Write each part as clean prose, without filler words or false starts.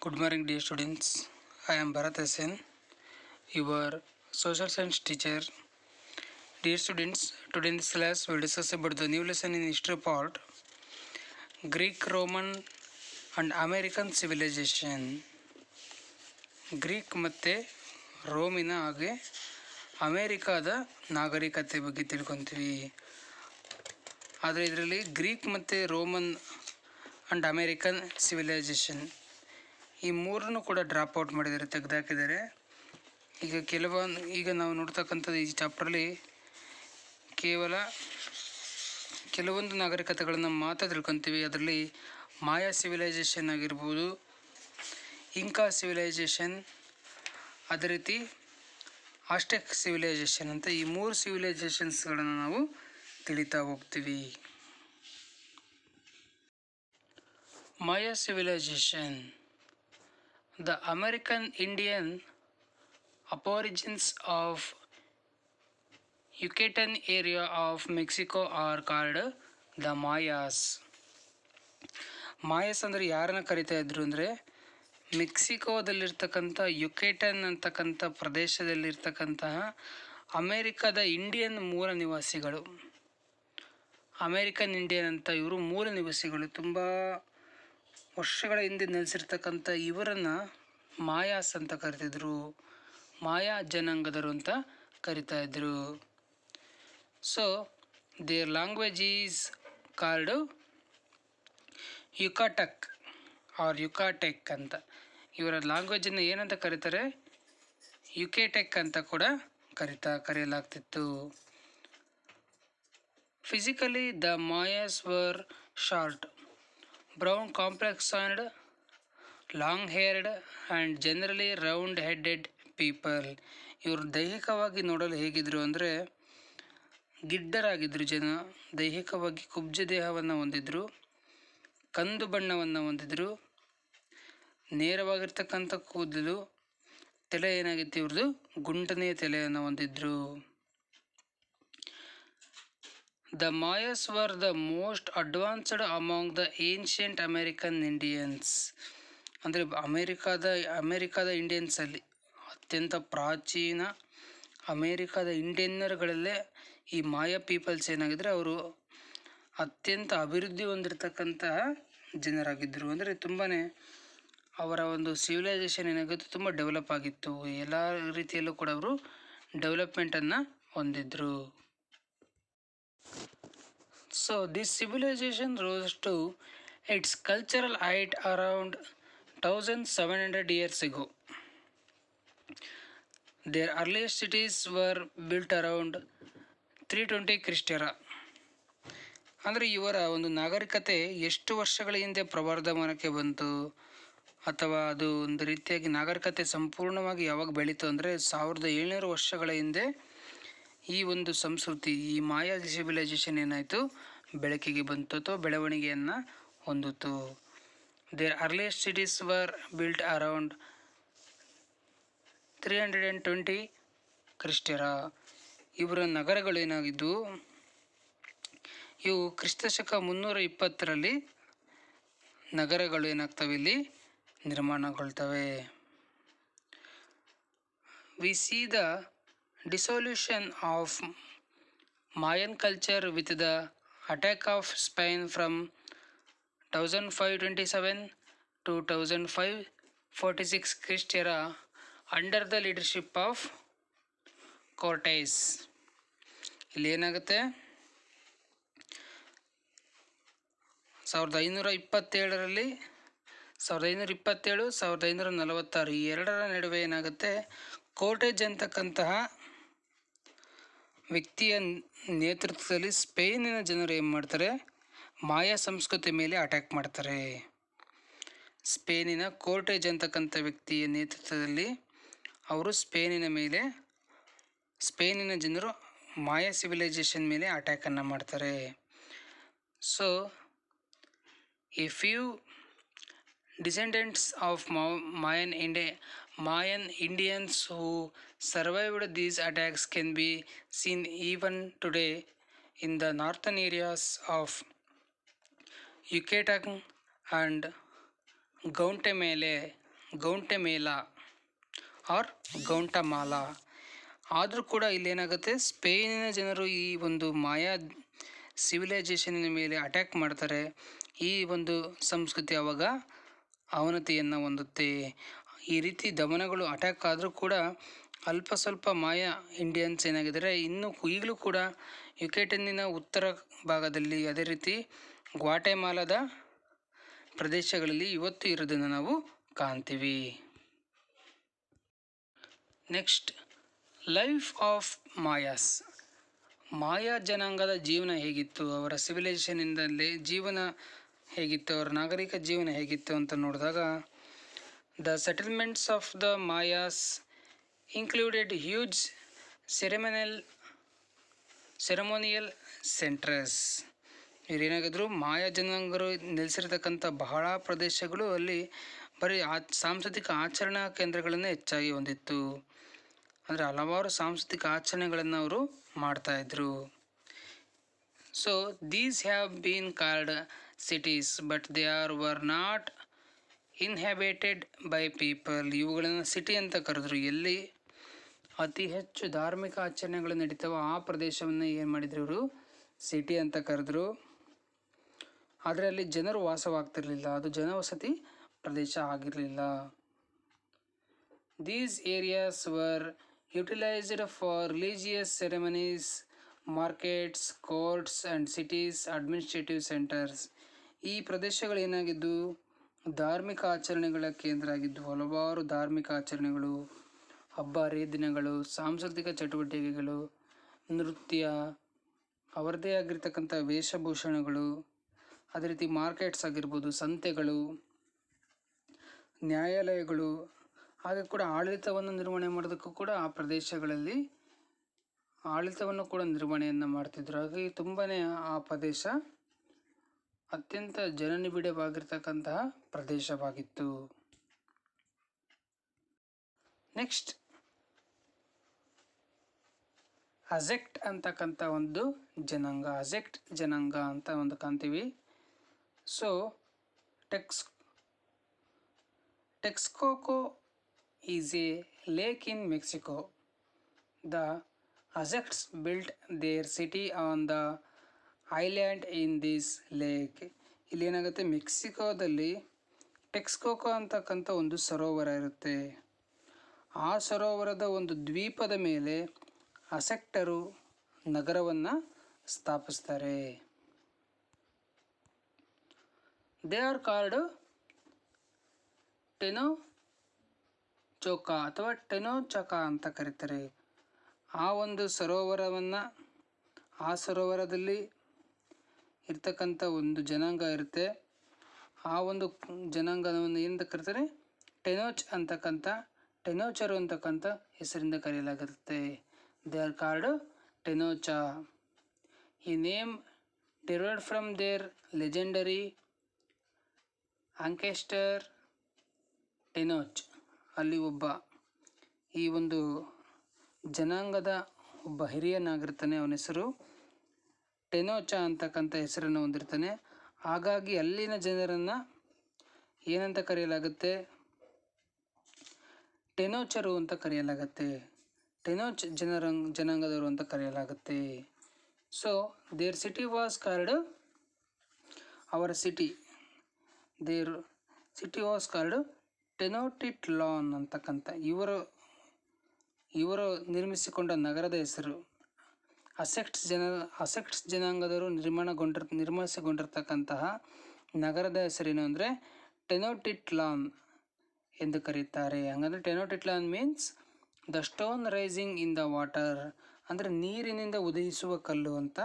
Good morning, dear students. I am Bharat Sen, your social science teacher. Dear students, today in this class we will discuss about the new lesson in history part Greek, Roman and American civilization. Greek ಮತ್ತು ರೋಮಿನ ಹಾಗೆ ಅಮೇರಿಕಾದ ನಾಗರಿಕತೆ ಬಗ್ಗೆ ತಿಳ್ಕೊತೀವಿ. ಆದರೆ ಇದರಲ್ಲಿ Greek ಮತ್ತು Roman and American civilisation ಈ ಮೂರನ್ನು ಕೂಡ ಡ್ರಾಪ್ ಔಟ್ ಮಾಡಿದ್ದಾರೆ, ತೆಗೆದುಹಾಕಿದ್ದಾರೆ. ಈಗ ನಾವು ನೋಡ್ತಕ್ಕಂಥದ್ದು ಈ ಚಾಪ್ಟ್ರಲ್ಲಿ ಕೆಲವೊಂದು ನಾಗರಿಕತೆಗಳನ್ನು ಮಾತ್ರ ತಿಳ್ಕೊತೀವಿ. ಅದರಲ್ಲಿ ಮಾಯಾ ಸಿವಿಲೈಸೇಷನ್ ಆಗಿರ್ಬೋದು, ಇಂಕಾ ಸಿವಿಲೈಸೇಷನ್, ಅದೇ ರೀತಿ ಆಸ್ಟೆಕ್ ಸಿವಿಲೈಸೇಷನ್ ಅಂತ ಈ ಮೂರು ಸಿವಿಲೈಸೇಷನ್ಸ್ಗಳನ್ನು ನಾವು ತಿಳಿತಾ ಹೋಗ್ತೀವಿ. ಮಾಯಾ civilisation, the American Indian aborigines of Yucatan area of Mexico are called the Mayas. ಮಾಯಸ್ ಅಂದರೆ ಯಾರನ್ನ ಕರಿತಾ ಇದ್ರು ಅಂದರೆ, ಮೆಕ್ಸಿಕೋದಲ್ಲಿರ್ತಕ್ಕಂಥ ಯುಕೇಟನ್ ಅಂತಕ್ಕಂಥ ಪ್ರದೇಶದಲ್ಲಿರ್ತಕ್ಕಂತಹ ಅಮೇರಿಕಾದ ಇಂಡಿಯನ್ ಮೂಲ ನಿವಾಸಿಗಳು. ಅಮೇರಿಕನ್ ಇಂಡಿಯನ್ ಅಂತ ಇವರು ಮೂಲ ನಿವಾಸಿಗಳು. ತುಂಬ ವರ್ಷಗಳ ಹಿಂದೆ ನೆಲೆಸಿರ್ತಕ್ಕಂಥ ಇವರನ್ನು ಮಾಯಾಸ್ ಅಂತ ಕರಿತಿದ್ರು, ಮಾಯಾ ಜನಾಂಗದರು ಅಂತ ಕರಿತಾ ಇದ್ರು. So their language is called Yucatec or Yucatec ಅಂತ. ಇವರ ಲ್ಯಾಂಗ್ವೇಜನ್ನು ಏನಂತ ಕರೀತಾರೆ, ಯುಕೇಟೆಕ್ ಅಂತ ಕೂಡ ಕರೆಯಲಾಗ್ತಿತ್ತು. Physically the Mayas were short, brown complexioned, long haired and generally round headed people. ಇವರು ದೈಹಿಕವಾಗಿ ನೋಡಲು ಹೇಗಿದ್ರು ಅಂದರೆ ಗಿಡ್ಡರಾಗಿದ್ದರು. ದೈಹಿಕವಾಗಿ ಕುಬ್ಜ ದೇಹವನ್ನು ಹೊಂದಿದ್ರು, ಕಂದು ಬಣ್ಣವನ್ನು ಹೊಂದಿದ್ರು, ನೇರವಾಗಿರ್ತಕ್ಕಂಥ ಕೂದಲು, ತಲೆ ಏನಾಗಿತ್ತು ಇವ್ರದ್ದು ಗುಂಟನೆಯ ತಲೆಯನ್ನು ಹೊಂದಿದ್ರು. The Mayas were the most advanced among the ancient American Indians. ಅಂದರೆ ಅಮೇರಿಕಾದ ಇಂಡಿಯನ್ಸಲ್ಲಿ ಅತ್ಯಂತ ಪ್ರಾಚೀನ ಅಮೇರಿಕಾದ ಇಂಡಿಯನ್ನರುಗಳಲ್ಲೇ ಈ ಮಾಯಾ ಪೀಪಲ್ಸ್ ಏನಾಗಿದ್ದರೆ ಅವರು ಅತ್ಯಂತ ಅಭಿವೃದ್ಧಿ ಹೊಂದಿರತಕ್ಕಂತಹ ಜನರಾಗಿದ್ದರು. ಅಂದರೆ ತುಂಬಾ ಅವರ ಒಂದು ಸಿವಿಲೈಸೇಷನ್ ಏನಾಗಿತ್ತು, ತುಂಬ ಡೆವಲಪ್ ಆಗಿತ್ತು. ಎಲ್ಲ ರೀತಿಯಲ್ಲೂ ಕೂಡ ಅವರು ಡೆವಲಪ್ಮೆಂಟನ್ನು ಹೊಂದಿದ್ರು. So this civilization rose to its cultural height around 1700 years ago. Their earliest cities were built around 320 Christ era. ಅಂದರೆ ಇವರ ಒಂದು ನಾಗರಿಕತೆ ಎಷ್ಟು ವರ್ಷಗಳ ಹಿಂದೆ ಪ್ರವರ್ಧಮಾನಕ್ಕೆ ಬಂತು, ಅಥವಾ ಅದು ಒಂದು ರೀತಿಯಾಗಿ ನಾಗರಿಕತೆ ಸಂಪೂರ್ಣವಾಗಿ ಯಾವಾಗ ಬೆಳೀತು ಅಂದರೆ 1700 ವರ್ಷಗಳ ಹಿಂದೆ ಈ ಒಂದು ಸಂಸ್ಕೃತಿ, ಈ ಮಾಯಾ ಸಿವಿಲೈಸೇಷನ್ ಏನಾಯಿತು ಬೆಳಕಿಗೆ ಬಂತು ಅಥವಾ ಬೆಳವಣಿಗೆಯನ್ನು ಹೊಂದಿತು. Their earliest cities were built around 320 Christ era. ಇವರ ನಗರಗಳು ಏನಾಗಿದ್ದವು, ಇವು ಕ್ರಿಸ್ತಶಕ 320ರಲ್ಲಿ ನಗರಗಳು ಏನಾಗ್ತವೆ, ಇಲ್ಲಿ ನಿರ್ಮಾಣಗೊಳ್ತವೆ. We see the dissolution of Mayan culture with the attack of Spain from 1527 to 1546 Christ era under the leadership of Cortes. ಇಲ್ಲಿ ಏನಾಗುತ್ತೆ, 1527ರಲ್ಲಿ 1546 ಈ ಎರಡರ ನಡುವೆ ಏನಾಗುತ್ತೆ, ಕೋರ್ಟೇಜ್ ಅಂತಕ್ಕಂತಹ ವ್ಯಕ್ತಿಯ ನೇತೃತ್ವದಲ್ಲಿ ಸ್ಪೇನಿನ ಜನರು ಏನು ಮಾಡ್ತಾರೆ, ಮಾಯಾ ಸಂಸ್ಕೃತಿ ಮೇಲೆ ಅಟ್ಯಾಕ್ ಮಾಡ್ತಾರೆ. ಸ್ಪೇನಿನ ಕೋರ್ಟೇಜ್ ಅಂತಕ್ಕಂಥ ವ್ಯಕ್ತಿಯ ನೇತೃತ್ವದಲ್ಲಿ ಅವರು ಸ್ಪೇನಿನ ಜನರು ಮಾಯಾ ಸಿವಿಲೈಸೇಷನ್ ಮೇಲೆ ಅಟ್ಯಾಕನ್ನು ಮಾಡ್ತಾರೆ. So A few descendants of Mayan Indians who survived these attacks can be seen even today in the northern areas of Yucatan and Guatemala Guatemala or Guatemala. ಆದರೂ ಕೂಡ ಇಲ್ಲೇನಾಗುತ್ತೆ, ಸ್ಪೇನಿನ ಜನರು ಈ ಒಂದು ಮಾಯಾ ಸಿವಿಲೈಜೇಷನ್ನಿನ ಮೇಲೆ ಅಟ್ಯಾಕ್ ಮಾಡ್ತಾರೆ. ಈ ಒಂದು ಸಂಸ್ಕೃತಿ ಆವಾಗ ಅವನತಿಯನ್ನು ಹೊಂದುತ್ತೆ. ಈ ರೀತಿ ದಮನಗಳು ಅಟ್ಯಾಕ್ ಆದರೂ ಕೂಡ ಅಲ್ಪ ಸ್ವಲ್ಪ ಮಾಯಾ ಇಂಡಿಯನ್ಸ್ ಏನಾಗಿದ್ದಾರೆ ಇನ್ನೂ ಈಗಲೂ ಕೂಡ ಯುಕೇಟನ್ನಿನ ಉತ್ತರ ಭಾಗದಲ್ಲಿ, ಅದೇ ರೀತಿ ಗ್ವಾಟೆಮಾಲಾದ ಪ್ರದೇಶಗಳಲ್ಲಿ ಇವತ್ತು ಇರೋದನ್ನು ನಾವು ಕಾಣ್ತೀವಿ. Next, life of Mayas. Maya ಜನಾಂಗದ ಜೀವನ ಹೇಗಿತ್ತು, ಅವರ ಸಿವಿಲೈಸೇಷನಿಂದಲೇ ಜೀವನ ಹೇಗಿತ್ತು, ಅವರ ನಾಗರಿಕ ಜೀವನ ಹೇಗಿತ್ತು ಅಂತ ನೋಡಿದಾಗ, the settlements of the Mayas included huge ceremonial centres. ಇವರೇನಾಗಿದ್ರು, ಮಾಯಾ ಜನಾಂಗರು ನೆಲೆಸಿರ್ತಕ್ಕಂಥ ಬಹಳ ಪ್ರದೇಶಗಳು ಅಲ್ಲಿ ಬರೀ ಸಾಂಸ್ಕೃತಿಕ ಆಚರಣಾ ಕೇಂದ್ರಗಳನ್ನು ಹೆಚ್ಚಾಗಿ ಹೊಂದಿತ್ತು. ಅಂದರೆ ಹಲವಾರು ಸಾಂಸ್ಕೃತಿಕ ಆಚರಣೆಗಳನ್ನು ಅವರು ಮಾಡ್ತಾಯಿದ್ರು. So these have been called cities but they were not inhabited by people. ಇವುಗಳನ್ನು ಸಿಟಿ ಅಂತ ಕರೆದ್ರು. ಎಲ್ಲಿ ಅತಿ ಹೆಚ್ಚು ಧಾರ್ಮಿಕ ಆಚರಣೆಗಳು ನಡೀತಾವೋ ಆ ಪ್ರದೇಶವನ್ನು ಏನು ಮಾಡಿದ್ರು ಇವರು ಸಿಟಿ ಅಂತ ಕರೆದ್ರು. ಆದರೆ ಅಲ್ಲಿ ಜನರು ವಾಸವಾಗ್ತಿರಲಿಲ್ಲ, ಅದು ಜನವಸತಿ ಪ್ರದೇಶ ಆಗಿರಲಿಲ್ಲ. These areas were utilised for religious ceremonies, markets, courts and cities administrative centres. ಈ ಪ್ರದೇಶಗಳೇನಾಗಿದ್ದು ಧಾರ್ಮಿಕ ಆಚರಣೆಗಳ ಕೇಂದ್ರ ಆಗಿದ್ದು. ಹಲವಾರು ಧಾರ್ಮಿಕ ಆಚರಣೆಗಳು, ಹಬ್ಬ ಹರಿದಿನಗಳು, ಸಾಂಸ್ಕೃತಿಕ ಚಟುವಟಿಕೆಗಳು, ನೃತ್ಯ, ಅವರದೇ ಆಗಿರ್ತಕ್ಕಂಥ ವೇಷಭೂಷಣಗಳು, ಅದೇ ರೀತಿ ಮಾರ್ಕೆಟ್ಸ್ ಆಗಿರ್ಬೋದು, ಸಂತೆಗಳು, ನ್ಯಾಯಾಲಯಗಳು, ಹಾಗೆ ಕೂಡ ಆಡಳಿತವನ್ನು ನಿರ್ವಹಣೆ ಮಾಡೋದಕ್ಕೂ ಕೂಡ ಆ ಪ್ರದೇಶಗಳಲ್ಲಿ ಆಡಳಿತವನ್ನು ಕೂಡ ನಿರ್ವಹಣೆಯನ್ನು ಮಾಡ್ತಿದ್ರು. ಹಾಗಾಗಿ ತುಂಬಾ ಆ ಪ್ರದೇಶ ಅತ್ಯಂತ ಜನನಿಬಿಡವಾಗಿರ್ತಕ್ಕಂತಹ ಪ್ರದೇಶವಾಗಿತ್ತು. ನೆಕ್ಸ್ಟ್, ಅಜೆಕ್ಟ್ ಅಂತಕ್ಕಂಥ ಒಂದು ಜನಾಂಗ, ಅಜೆಕ್ಟ್ ಜನಾಂಗ ಅಂತ ಒಂದು ಕಾಣ್ತೀವಿ. So Texcoco is a lake in Mexico. The Aztecs built their city on the island in this lake. ಇಲ್ಲೇನಾಗುತ್ತೆ, ಮೆಕ್ಸಿಕೋದಲ್ಲಿ ಟೆಕ್ಸ್ಕೋಕೋ ಅಂತಕ್ಕಂಥ ಒಂದು ಸರೋವರ ಇರುತ್ತೆ. ಆ ಸರೋವರದ ಒಂದು ದ್ವೀಪದ ಮೇಲೆ ಅಸೆಕ್ಟರು ನಗರವನ್ನು ಸ್ಥಾಪಿಸ್ತಾರೆ. ದೇ ಆರ್ ಕಾಲ್ಡ್ ಟೆನೋಚೋಕಾ ಅಥವಾ ಟೆನೋಚಕಾ ಅಂತ ಕರೀತಾರೆ. ಆ ಒಂದು ಸರೋವರವನ್ನು, ಆ ಸರೋವರದಲ್ಲಿ ಇರ್ತಕ್ಕಂಥ ಒಂದು ಜನಾಂಗ ಇರುತ್ತೆ. ಆ ಒಂದು ಜನಾಂಗವನ್ನು ಏನಂತ ಕರೀತಾರೆ, ಟೆನೋಚರು ಅಂತಕ್ಕಂಥ ಹೆಸರಿಂದ ಕರೆಯಲಾಗುತ್ತೆ. They are called Tenocha. ಈ name derived from their legendary ancestor Tenoch. ಅಲ್ಲಿ ಈ ಒಂದು ಜನಾಂಗದ ಒಬ್ಬ ಹಿರಿಯನಾಗಿರ್ತಾನೆ, ಅವನ ಹೆಸರು ಟೆನೋಚಾ ಅಂತಕ್ಕಂಥ ಹೆಸರನ್ನು ಹೊಂದಿರ್ತಾನೆ. ಹಾಗಾಗಿ ಅಲ್ಲಿನ ಜನರನ್ನು ಏನಂತ ಕರೆಯಲಾಗುತ್ತೆ, ಟೆನೋಚರು ಅಂತ ಕರೆಯಲಾಗುತ್ತೆ, ಟೆನೋಚ್ ಜನಾಂಗದವರು ಅಂತ ಕರೆಯಲಾಗುತ್ತೆ. So their city was called, ಅವರ their city was called Tenochtitlan ಅಂತಕ್ಕಂಥ ಇವರು ನಿರ್ಮಿಸಿಕೊಂಡ ನಗರದ ಹೆಸರು. ಅಸೆಕ್ಟ್ಸ್ ಜನಾಂಗದವರು ನಿರ್ಮಿಸಿಕೊಂಡಿರ್ತಕ್ಕಂತಹ ನಗರದ ಹೆಸರೇನು ಅಂದರೆ ಟೆನೋಟಿಟ್ಲಾನ್ ಎಂದು ಕರೆಯುತ್ತಾರೆ. ಹಾಗಂದರೆ Tenochtitlan means the stone rising in the water, ಅಂದರೆ ನೀರಿನಿಂದ ಉದಯಿಸುವ ಕಲ್ಲು ಅಂತ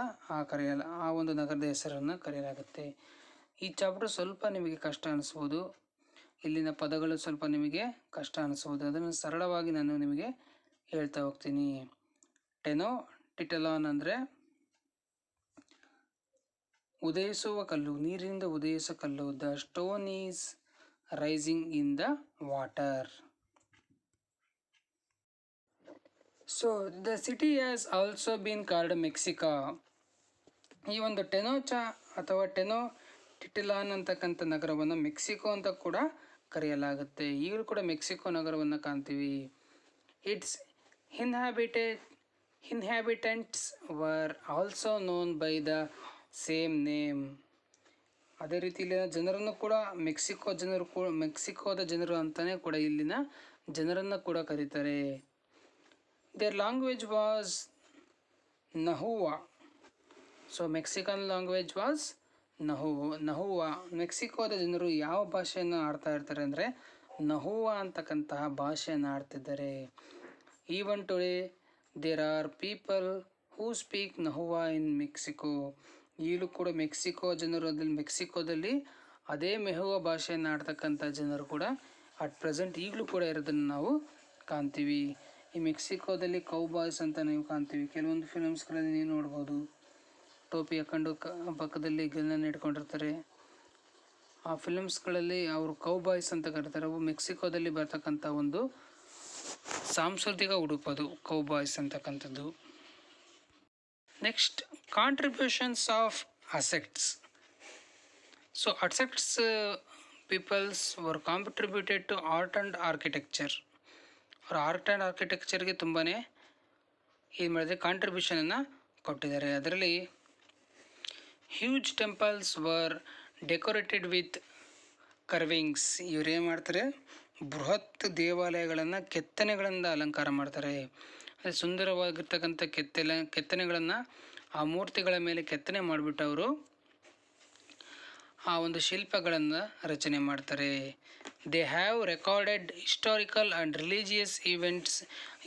ಆ ಒಂದು ನಗರದ ಹೆಸರನ್ನು ಕರೆಯಲಾಗುತ್ತೆ. ಈ ಚಾಪ್ಟರ್ ಸ್ವಲ್ಪ ನಿಮಗೆ ಕಷ್ಟ ಅನಿಸ್ಬೋದು, ಇಲ್ಲಿನ ಪದಗಳು ಸ್ವಲ್ಪ ನಿಮಗೆ ಕಷ್ಟ ಅನಿಸ್ಬೋದು. ಅದನ್ನು ಸರಳವಾಗಿ ನಾನು ನಿಮಗೆ ಹೇಳ್ತಾ ಹೋಗ್ತೀನಿ. ಟೆನೋಟಿಟ್ಲಾನ್ ಅಂದರೆ ಉದಯಿಸುವ ಕಲ್ಲು, ನೀರಿನಿಂದ ಉದಯಿಸುವ ಕಲ್ಲು. The stone is rising in the water. So the city has also been called Mexica. ಈ ಒಂದು ಟೆನೋಚಾ ಅಥವಾ ಟೆನೋಟಿಟ್ಲಾನ್ ಅಂತಕ್ಕಂಥ ನಗರವನ್ನು ಮೆಕ್ಸಿಕೋ ಅಂತ ಕೂಡ ಕರೆಯಲಾಗುತ್ತೆ. ಈಗಲೂ ಕೂಡ ಮೆಕ್ಸಿಕೋ ನಗರವನ್ನು ಕಾಣ್ತೀವಿ. It's inhabited inhabitants were also known by the same name. ಅದೇ ರೀತಿ ಇಲ್ಲಿನ ಜನರನ್ನು ಕೂಡ ಮೆಕ್ಸಿಕೋದ ಜನರು ಅಂತಲೇ ಕೂಡ ಇಲ್ಲಿನ ಜನರನ್ನು ಕೂಡ ಕರೀತಾರೆ. Their language was Nahua. So Mexican language was Nahua. ಮೆಕ್ಸಿಕೋದ ಜನರು ಯಾವ ಭಾಷೆಯನ್ನು ಆಡ್ತಾ ಇರ್ತಾರೆ ಅಂದರೆ ನಹುವಾ ಅಂತಕ್ಕಂತಹ ಭಾಷೆಯನ್ನು ಆಡ್ತಿದ್ದಾರೆ. Even today there are people who speak Nahua in Mexico. ಈಗಲೂ ಕೂಡ ಮೆಕ್ಸಿಕೋದಲ್ಲಿ ಅದೇ ಮೆಹುವಾ ಭಾಷೆಯನ್ನು ಆಡ್ತಕ್ಕಂಥ ಜನರು ಕೂಡ ಅಟ್ ಪ್ರೆಸೆಂಟ್ ಈಗಲೂ ಕೂಡ ಇರೋದನ್ನು ನಾವು ಕಾಣ್ತೀವಿ. ಈ ಮೆಕ್ಸಿಕೋದಲ್ಲಿ ಕೌಬಾಯ್ಸ್ ಅಂತ ನೀವು ಕಾಣ್ತೀವಿ. ಕೆಲವೊಂದು ಫಿಲಮ್ಸ್ಗಳಲ್ಲಿ ನೀವು ನೋಡ್ಬೋದು, ಟೋಪಿ ಹಾಕೊಂಡು ಪಕ್ಕದಲ್ಲಿ ಗನ್ನನ್ನು ಇಟ್ಕೊಂಡಿರ್ತಾರೆ. ಆ ಫಿಲಮ್ಸ್ಗಳಲ್ಲಿ ಅವರು ಕೌಬಾಯ್ಸ್ ಅಂತ ಕರೀತಾರೆ. ಅವು ಮೆಕ್ಸಿಕೋದಲ್ಲಿ ಬರ್ತಕ್ಕಂಥ ಒಂದು ಸಾಂಸ್ಕೃತಿಕ ಉಡುಪದು ಕೌಬಾಯ್ಸ್ ಅಂತಕ್ಕಂಥದ್ದು. Next, contributions of Aztecs. So Aztecs peoples were contributed to art and architecture. ಅವರು ಆರ್ಟ್ ಆ್ಯಂಡ್ ಆರ್ಕಿಟೆಕ್ಚರ್ಗೆ ತುಂಬಾ ಏನು ಮಾಡಿದರೆ ಕಾಂಟ್ರಿಬ್ಯೂಷನನ್ನು ಕೊಟ್ಟಿದ್ದಾರೆ. ಅದರಲ್ಲಿ huge temples were decorated with carvings. ಇವರು ಏನು ಮಾಡ್ತಾರೆ, ಬೃಹತ್ ದೇವಾಲಯಗಳನ್ನು ಕೆತ್ತನೆಗಳಿಂದ ಅಲಂಕಾರ ಮಾಡ್ತಾರೆ. ಅದು ಸುಂದರವಾಗಿರ್ತಕ್ಕಂಥ ಕೆತ್ತನೆಗಳನ್ನು ಆ ಮೂರ್ತಿಗಳ ಮೇಲೆ ಕೆತ್ತನೆ ಮಾಡಿಬಿಟ್ಟು ಅವರು ಆ ಒಂದು ಶಿಲ್ಪಗಳನ್ನು ರಚನೆ ಮಾಡ್ತಾರೆ. They have recorded historical and religious events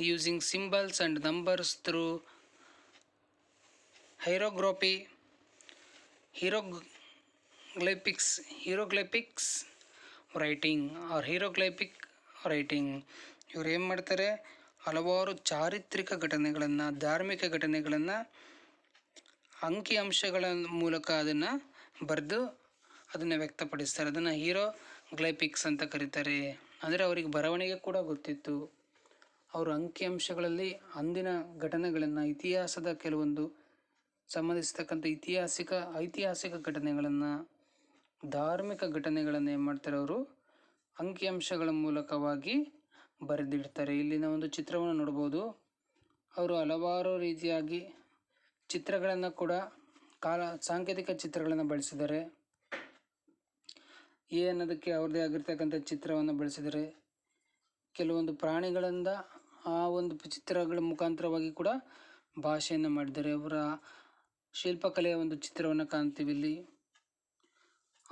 using symbols and numbers through hieroglyphics writing hieroglyphic writing. ಇವರು ಏನು ಮಾಡ್ತಾರೆ, ಹಲವಾರು ಚಾರಿತ್ರಿಕ ಘಟನೆಗಳನ್ನು, ಧಾರ್ಮಿಕ ಘಟನೆಗಳನ್ನು ಅಂಕಿಅಂಶಗಳ ಮೂಲಕ ಅದನ್ನು ಬರೆದು ಅದನ್ನು ವ್ಯಕ್ತಪಡಿಸ್ತಾರೆ. ಅದನ್ನು ಹೀರೋಗ್ಲಿಪಿಕ್ಸ್ ಅಂತ ಕರೀತಾರೆ. ಅಂದರೆ ಅವರಿಗೆ ಬರವಣಿಗೆ ಕೂಡ ಗೊತ್ತಿತ್ತು. ಅವರು ಅಂಕಿಅಂಶಗಳಲ್ಲಿ ಅಂದಿನ ಘಟನೆಗಳನ್ನು, ಇತಿಹಾಸದ ಕೆಲವೊಂದು ಸಂಬಂಧಿಸಿರ್ತಕ್ಕಂಥ ಐತಿಹಾಸಿಕ ಘಟನೆಗಳನ್ನು, ಧಾರ್ಮಿಕ ಘಟನೆಗಳನ್ನು ಏನು ಮಾಡ್ತಾರೆ, ಅವರು ಅಂಕಿಅಂಶಗಳ ಮೂಲಕವಾಗಿ ಬರೆದಿಡ್ತಾರೆ. ಇಲ್ಲಿನ ಒಂದು ಚಿತ್ರವನ್ನು ನೋಡ್ಬೋದು. ಅವರು ಹಲವಾರು ರೀತಿಯಾಗಿ ಚಿತ್ರಗಳನ್ನು ಕೂಡ ಸಾಂಕೇತಿಕ ಚಿತ್ರಗಳನ್ನು ಬಳಸಿದ್ದಾರೆ. ಅನ್ನೋದಕ್ಕೆ ಅವ್ರದ್ದೇ ಆಗಿರ್ತಕ್ಕಂಥ ಚಿತ್ರವನ್ನು ಬಳಸಿದ್ದಾರೆ. ಕೆಲವೊಂದು ಪ್ರಾಣಿಗಳಿಂದ ಆ ಒಂದು ಚಿತ್ರಗಳ ಮುಖಾಂತರವಾಗಿ ಕೂಡ ಭಾಷೆಯನ್ನು ಮಾಡಿದ್ದಾರೆ. ಅವರ ಶಿಲ್ಪಕಲೆಯ ಒಂದು ಚಿತ್ರವನ್ನು ಕಾಣ್ತೀವಿ ಇಲ್ಲಿ.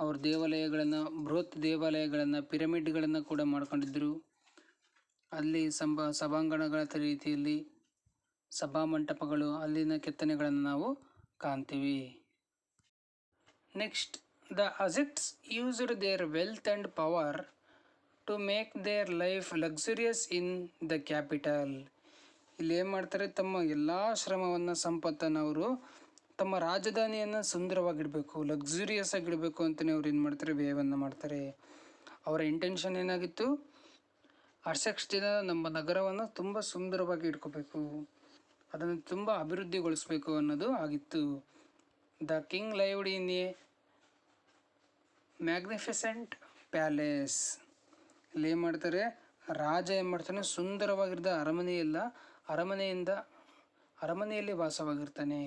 ಅವ್ರ ಬೃಹತ್ ದೇವಾಲಯಗಳನ್ನು, ಪಿರಮಿಡ್ಗಳನ್ನು ಕೂಡ ಮಾಡ್ಕೊಂಡಿದ್ದರು. ಅಲ್ಲಿ ಸಭಾಂಗಣಗಳ ರೀತಿಯಲ್ಲಿ ಸಭಾಮಂಟಪಗಳು, ಅಲ್ಲಿನ ಕೆತ್ತನೆಗಳನ್ನು ನಾವು ಕಾಣ್ತೀವಿ. Next, the Aztecs used their wealth and power to make their life luxurious in the capital. ಇಲ್ಲಿ ಏನು ಮಾಡ್ತಾರೆ, ತಮ್ಮ ಎಲ್ಲ ಶ್ರಮವನ್ನು, ಸಂಪತ್ತನ್ನು ಅವರು ತಮ್ಮ ರಾಜಧಾನಿಯನ್ನು ಸುಂದರವಾಗಿಡಬೇಕು, ಲಕ್ಸುರಿಯಸ್ ಆಗಿಡಬೇಕು ಅಂತಲೇ ಅವ್ರು ಏನು ಮಾಡ್ತಾರೆ, ವ್ಯಯವನ್ನು ಮಾಡ್ತಾರೆ. ಅವರ ಇಂಟೆನ್ಷನ್ ಏನಾಗಿತ್ತು, ಅಸೆಕ್ಟ್ಸ್ ಜನ ನಮ್ಮ ನಗರವನ್ನು ತುಂಬ ಸುಂದರವಾಗಿ ಇಟ್ಕೋಬೇಕು, ಅದನ್ನು ತುಂಬ ಅಭಿವೃದ್ಧಿಗೊಳಿಸಬೇಕು ಅನ್ನೋದು ಆಗಿತ್ತು. The king lived in a magnificent palace. ಇಲ್ಲಿ ಏನು ಮಾಡ್ತಾರೆ, ರಾಜ ಏನು ಮಾಡ್ತಾನೆ, ಸುಂದರವಾಗಿದ್ದ ಅರಮನೆಯಲ್ಲಿ ವಾಸವಾಗಿರ್ತಾನೆ.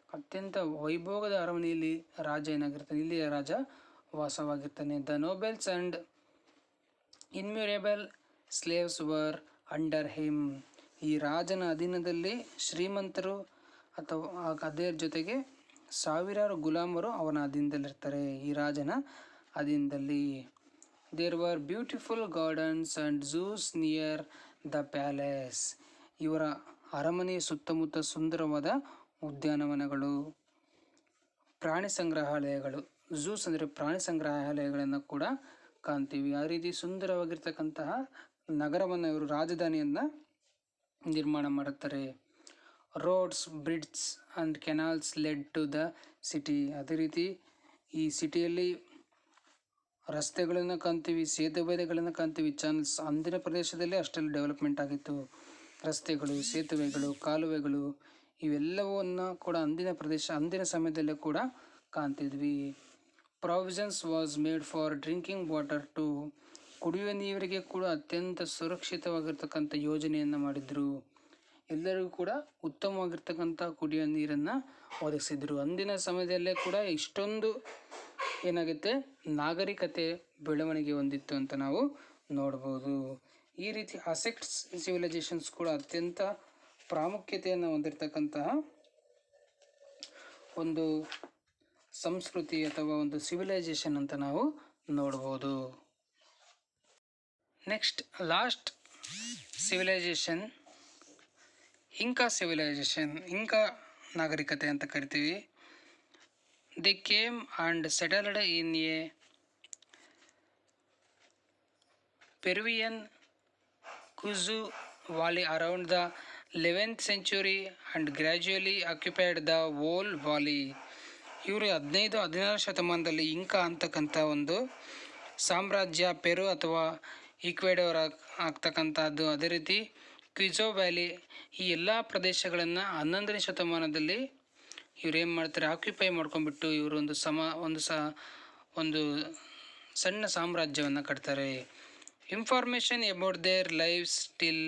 ಅತ್ಯಂತ ವೈಭೋಗದ ಅರಮನೆಯಲ್ಲಿ ರಾಜ ಏನಾಗಿರ್ತಾನೆ, ಇಲ್ಲಿ ರಾಜ ವಾಸವಾಗಿರ್ತಾನೆ. The nobles and innumerable slaves were under him. ಈ ರಾಜನ ಅಧೀನದಲ್ಲಿ ಶ್ರೀಮಂತರು ಅಥವಾ ಅದೇ ಜೊತೆಗೆ ಸಾವಿರಾರು ಗುಲಾಮರು ಅವನ ಅಧೀನದಲ್ಲಿರ್ತಾರೆ, ಈ ರಾಜನ ಅಧೀನದಲ್ಲಿ. There were beautiful gardens and zoos near the palace. ಇವರ ಅರಮನೆಯ ಸುತ್ತಮುತ್ತ ಸುಂದರವಾದ ಉದ್ಯಾನವನಗಳು, ಪ್ರಾಣಿ ಸಂಗ್ರಹಾಲಯಗಳು, ಝೂಸ್ ಅಂದರೆ ಪ್ರಾಣಿ ಸಂಗ್ರಹಾಲಯಗಳನ್ನು ಕೂಡ ಕಾಣ್ತೀವಿ. ಆ ರೀತಿ ಸುಂದರವಾಗಿರ್ತಕ್ಕಂತಹ ನಗರವನ್ನು, ಇವರು ರಾಜಧಾನಿಯನ್ನು ನಿರ್ಮಾಣ ಮಾಡುತ್ತಾರೆ. Roads, bridge and canals led to the city. ಅದೇ ರೀತಿ ಈ ಸಿಟಿಯಲ್ಲಿ ರಸ್ತೆಗಳನ್ನು ಕಾಣ್ತೀವಿ, ಸೇತುವೆಗಳನ್ನು ಕಾಣ್ತೀವಿ, ಚಾನಲ್ಸ್. ಅಂದಿನ ಪ್ರದೇಶದಲ್ಲಿ ಅಷ್ಟೆಲ್ಲ ಡೆವಲಪ್ಮೆಂಟ್ ಆಗಿತ್ತು. ರಸ್ತೆಗಳು, ಸೇತುವೆಗಳು, ಕಾಲುವೆಗಳು ಇವೆಲ್ಲವನ್ನು ಕೂಡ ಅಂದಿನ ಸಮಯದಲ್ಲೇ ಕೂಡ ಕಾಣ್ತಿದ್ವಿ. Provisions was made for drinking water to ಕುಡಿಯುವ ನೀರಿಗೆ ಕೂಡ ಅತ್ಯಂತ ಸುರಕ್ಷಿತವಾಗಿರ್ತಕ್ಕಂಥ ಯೋಜನೆಯನ್ನು ಮಾಡಿದರು. ಎಲ್ಲರಿಗೂ ಕೂಡ ಉತ್ತಮವಾಗಿರ್ತಕ್ಕಂಥ ಕುಡಿಯುವ ನೀರನ್ನು ಒದಗಿಸಿದರು. ಅಂದಿನ ಸಮಯದಲ್ಲೇ ಕೂಡ ಇಷ್ಟೊಂದು ಏನಾಗುತ್ತೆ, ನಾಗರಿಕತೆ ಬೆಳವಣಿಗೆ ಹೊಂದಿತ್ತು ಅಂತ ನಾವು ನೋಡ್ಬೋದು. ಈ ರೀತಿ ಅಸೆಕ್ಟ್ಸ್ ಸಿವಿಲೈಸೇಷನ್ಸ್ ಕೂಡ ಅತ್ಯಂತ ಪ್ರಾಮುಖ್ಯತೆಯನ್ನು ಹೊಂದಿರತಕ್ಕಂತಹ ಒಂದು ಸಂಸ್ಕೃತಿ ಅಥವಾ ಒಂದು ಸಿವಿಲೈಸೇಷನ್ ಅಂತ ನಾವು ನೋಡ್ಬೋದು. Next last civilisation Inca civilisation, Inca ನಾಗರಿಕತೆ ಅಂತ ಕರಿತೀವಿ. They came and settled in a Peruvian Cusco valley around the 11th century and gradually occupied the whole valley. ಇವರು 15-16 ಶತಮಾನದಲ್ಲಿ ಇಂಕಾ ಅಂತಕ್ಕಂಥ ಒಂದು ಸಾಮ್ರಾಜ್ಯ ಪೆರು ಅಥವಾ ಈಕ್ವೆಡೋರ್ ಆಗ್ತಕ್ಕಂಥದ್ದು, ಅದೇ ರೀತಿ ಕ್ವಿಜೋ ವ್ಯಾಲಿ, ಈ ಎಲ್ಲ ಪ್ರದೇಶಗಳನ್ನು 11ನೇ ಶತಮಾನದಲ್ಲಿ ಇವ್ರು ಏನು ಮಾಡ್ತಾರೆ, ಆಕ್ಯುಪೈ ಮಾಡ್ಕೊಂಡ್ಬಿಟ್ಟು ಇವರು ಒಂದು ಸಣ್ಣ ಸಾಮ್ರಾಜ್ಯವನ್ನು ಕಟ್ತಾರೆ. Information about their lifes till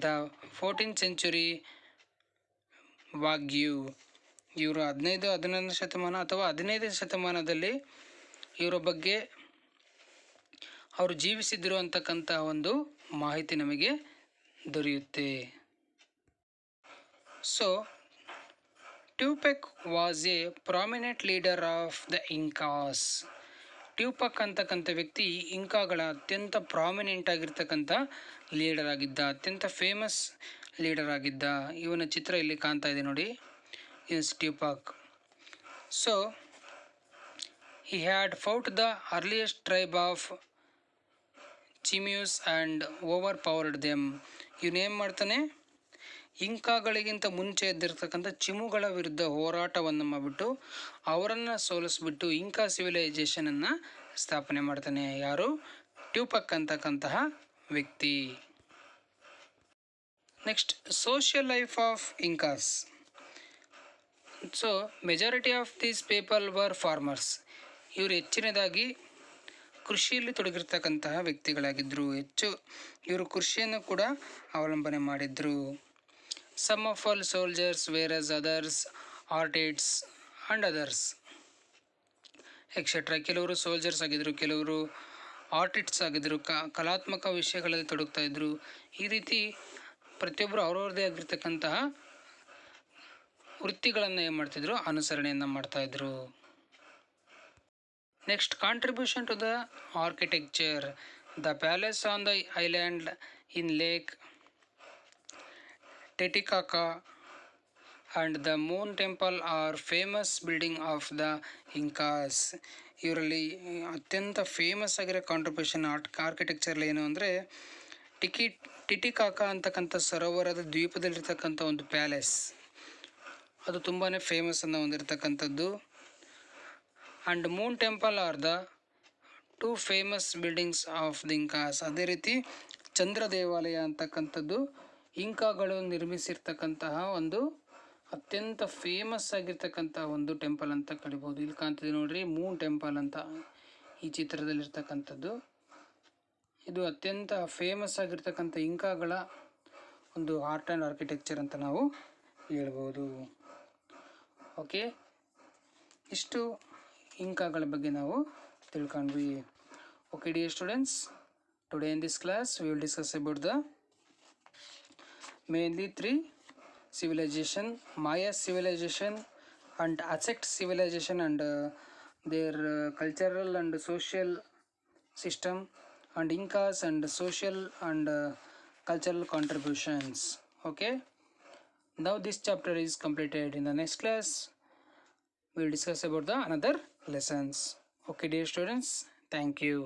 the 14th century ವಾಗ್ಯೂ. ಇವರು 15-16 ಶತಮಾನ ಅಥವಾ 15ನೇ ಶತಮಾನದಲ್ಲಿ ಇವರ ಬಗ್ಗೆ ಅವರು ಜೀವಿಸಿದ್ರು ಅಂತಕ್ಕಂಥ ಒಂದು ಮಾಹಿತಿ ನಮಗೆ ದೊರೆಯುತ್ತೆ. So Tupac was a prominent leader of the Incas. Tupac ಅಂತಕ್ಕಂಥ ವ್ಯಕ್ತಿ ಇಂಕಾಗಳ ಅತ್ಯಂತ ಪ್ರಾಮಿನೆಂಟ್ ಆಗಿರ್ತಕ್ಕಂಥ ಲೀಡರ್ ಆಗಿದ್ದ, ಅತ್ಯಂತ ಫೇಮಸ್ ಲೀಡರ್ ಆಗಿದ್ದ. ಇವನ ಚಿತ್ರ ಇಲ್ಲಿ ಕಾಣ್ತಾ ಇದೆ ನೋಡಿ, is Tupac. So he had fought the earliest tribe of Chimus and overpowered them. ಇವನೇನು ಮಾಡ್ತಾನೆ, ಇಂಕಾಗಳಿಗಿಂತ ಮುಂಚೆ ಇದ್ದಿರ್ತಕ್ಕಂಥ ಚಿಮುಗಳ ವಿರುದ್ಧ ಹೋರಾಟವನ್ನು ಮಾಡಿಬಿಟ್ಟು ಅವರನ್ನು ಸೋಲಿಸ್ಬಿಟ್ಟು ಇಂಕಾ ಸಿವಿಲೈಸೇಷನನ್ನು ಸ್ಥಾಪನೆ ಮಾಡ್ತಾನೆ. ಯಾರು? ಟ್ಯೂಪಕ್ ಅಂತಕ್ಕಂತಹ ವ್ಯಕ್ತಿ. Next social life of Incas. So majority of these people were farmers. ಇವರು ಹೆಚ್ಚಿನದಾಗಿ ಕೃಷಿಯಲ್ಲಿ ತೊಡಗಿರ್ತಕ್ಕಂತಹ ವ್ಯಕ್ತಿಗಳಾಗಿದ್ದರು. ಇವರು ಕೃಷಿಯನ್ನು ಕೂಡ ಅವಲಂಬನೆ ಮಾಡಿದ್ರು. Some of all soldiers whereas others artists and others etcetera. ಕೆಲವರು ಸೋಲ್ಜರ್ಸ್ ಆಗಿದ್ದರು, ಕೆಲವರು ಆರ್ಟಿಸ್ಟ್ಸ್ ಆಗಿದ್ದರು, ಕಲಾತ್ಮಕ ವಿಷಯಗಳಲ್ಲಿ ತೊಡಗ್ತಾ ಇದ್ದರು. ಈ ರೀತಿ ಪ್ರತಿಯೊಬ್ಬರು ಅವ್ರವ್ರದ್ದೇ ಆಗಿರ್ತಕ್ಕಂತಹ ವೃತ್ತಿಗಳನ್ನು ಏನು ಮಾಡ್ತಿದ್ರು, ಅನುಸರಣೆಯನ್ನು ಮಾಡ್ತಾಯಿದ್ರು. Next contribution to the architecture. The palace on the island in lake Titicaca and the moon temple are famous building of the Incas. ಇವರಲ್ಲಿ ಅತ್ಯಂತ ಫೇಮಸ್ ಆಗಿರೋ ಕಾಂಟ್ರಿಬ್ಯೂಷನ್ ಆರ್ಕಿಟೆಕ್ಚರ್ಲಿ ಏನು ಅಂದರೆ ಟಿಟಿಕಾಕಾ ಅಂತಕ್ಕಂಥ ಸರೋವರದ ದ್ವೀಪದಲ್ಲಿರ್ತಕ್ಕಂಥ ಒಂದು ಪ್ಯಾಲೇಸ್, ಅದು ತುಂಬಾ ಫೇಮಸನ್ನು ಹೊಂದಿರತಕ್ಕಂಥದ್ದು. And moon temple are the 2 famous buildings of the Incas. ಅದೇ ರೀತಿ ಚಂದ್ರ ದೇವಾಲಯ ಅಂತಕ್ಕಂಥದ್ದು ಇಂಕಾಗಳು ನಿರ್ಮಿಸಿರ್ತಕ್ಕಂತಹ ಒಂದು ಅತ್ಯಂತ ಫೇಮಸ್ ಆಗಿರ್ತಕ್ಕಂಥ ಒಂದು ಟೆಂಪಲ್ ಅಂತ ಕರಿಬೋದು. ಇಲ್ಲಿ ಕಾಣ್ತಿದೆ ನೋಡ್ರಿ, ಮೂನ್ ಟೆಂಪಲ್ ಅಂತ ಈ ಚಿತ್ರದಲ್ಲಿರ್ತಕ್ಕಂಥದ್ದು. ಇದು ಅತ್ಯಂತ ಫೇಮಸ್ ಆಗಿರ್ತಕ್ಕಂಥ ಇಂಕಾಗಳ ಒಂದು ಆರ್ಟ್ ಆ್ಯಂಡ್ ಆರ್ಕಿಟೆಕ್ಚರ್ ಅಂತ ನಾವು ಹೇಳ್ಬೋದು. ಓಕೆ, ಇಷ್ಟು ಇಂಕಾಗಳ ಬಗ್ಗೆ ನಾವು ತಿಳ್ಕೊಂಡ್ವಿ. Okay dear students, today in this class we will discuss about the mainly 3 civilization: Maya civilization and Aztec civilization and their cultural and social system, and Incas and social and cultural contributions. Okay, now this chapter is completed. In the next class we will discuss about the another lessons. Okay dear students, thank you.